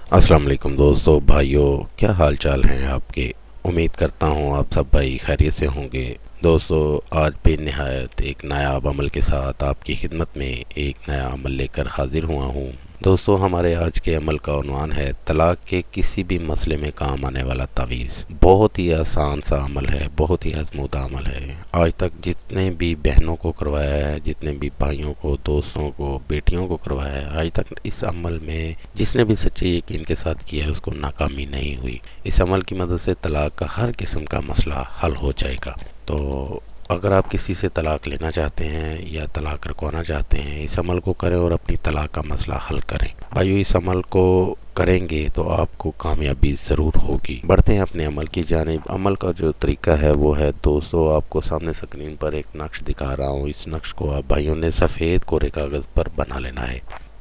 السلام علیکم دوستو بھائیوں، کیا حال چال ہیں آپ کے؟ امید کرتا ہوں آپ سب بھائی خیریت سے ہوں گے۔ دوستو، آج بے نہایت ایک نایاب عمل کے ساتھ آپ کی خدمت میں ایک نیا عمل لے کر حاضر ہوا ہوں۔ دوستو، ہمارے آج کے عمل کا عنوان ہے طلاق کے کسی بھی مسئلے میں کام آنے والا تعویذ۔ بہت ہی آسان سا عمل ہے، بہت ہی آزمودہ عمل ہے۔ آج تک جتنے بھی بہنوں کو کروایا ہے، جتنے بھی بھائیوں کو، دوستوں کو، بیٹیوں کو کروایا ہے، آج تک اس عمل میں جس نے بھی سچے یقین کے ساتھ کیا ہے اس کو ناکامی نہیں ہوئی۔ اس عمل کی مدد سے طلاق کا ہر قسم کا مسئلہ حل ہو جائے گا۔ تو اگر آپ کسی سے طلاق لینا چاہتے ہیں یا طلاق رکوانا چاہتے ہیں، اس عمل کو کریں اور اپنی طلاق کا مسئلہ حل کریں۔ بھائیو، اس عمل کو کریں گے تو آپ کو کامیابی ضرور ہوگی۔ بڑھتے ہیں اپنے عمل کی جانب۔ عمل کا جو طریقہ ہے وہ ہے، دوستو آپ کو سامنے سکرین پر ایک نقش دکھا رہا ہوں۔ اس نقش کو آپ بھائیوں نے سفید کورے کاغذ پر بنا لینا ہے۔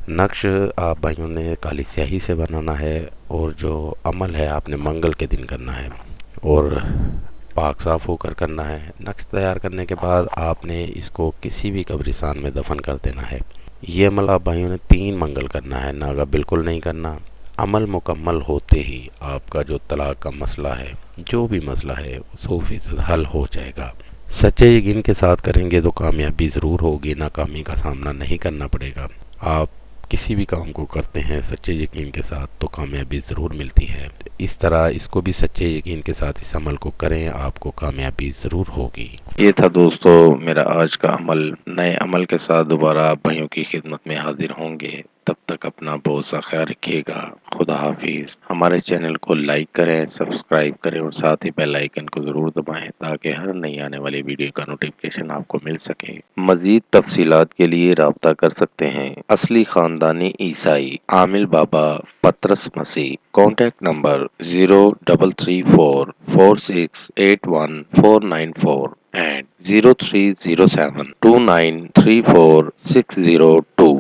نقش آپ بھائیوں نے کالی سیاہی سے بنانا ہے، اور جو عمل ہے آپ نے منگل کے دن کرنا ہے اور پاک صاف ہو کر کرنا ہے۔ نقش تیار کرنے کے بعد آپ نے اس کو کسی بھی قبرستان میں دفن کر دینا ہے۔ یہ عمل آپ بھائیوں نے 3 منگل کرنا ہے، ناگا بالکل نہیں کرنا۔ عمل مکمل ہوتے ہی آپ کا جو طلاق کا مسئلہ ہے، جو بھی مسئلہ ہے، 100% حل ہو جائے گا۔ سچے یقین کے ساتھ کریں گے تو کامیابی ضرور ہوگی، ناکامی کا سامنا نہیں کرنا پڑے گا۔ آپ کسی بھی کام کو کرتے ہیں سچے یقین کے ساتھ تو کامیابی ضرور ملتی ہے۔ اس طرح اس کو بھی سچے یقین کے ساتھ اس عمل کو کریں، آپ کو کامیابی ضرور ہوگی۔ یہ تھا دوستو میرا آج کا عمل۔ نئے عمل کے ساتھ دوبارہ آپ بھائیوں کی خدمت میں حاضر ہوں گے۔ تب تک اپنا بہت سا خیال رکھیے گا۔ خدا حافظ۔ ہمارے چینل کو لائک کریں، سبسکرائب کریں اور ساتھ ہی بیل آئیکن کو ضرور دبائیں تاکہ ہر نئی آنے والی ویڈیو کا نوٹیفکیشن آپ کو مل سکے۔ مزید تفصیلات کے لیے رابطہ کر سکتے ہیں۔ اصلی خاندانی عیسائی عامل بابا پطرس مسیح۔ Contact number 0346814994 and 0307293460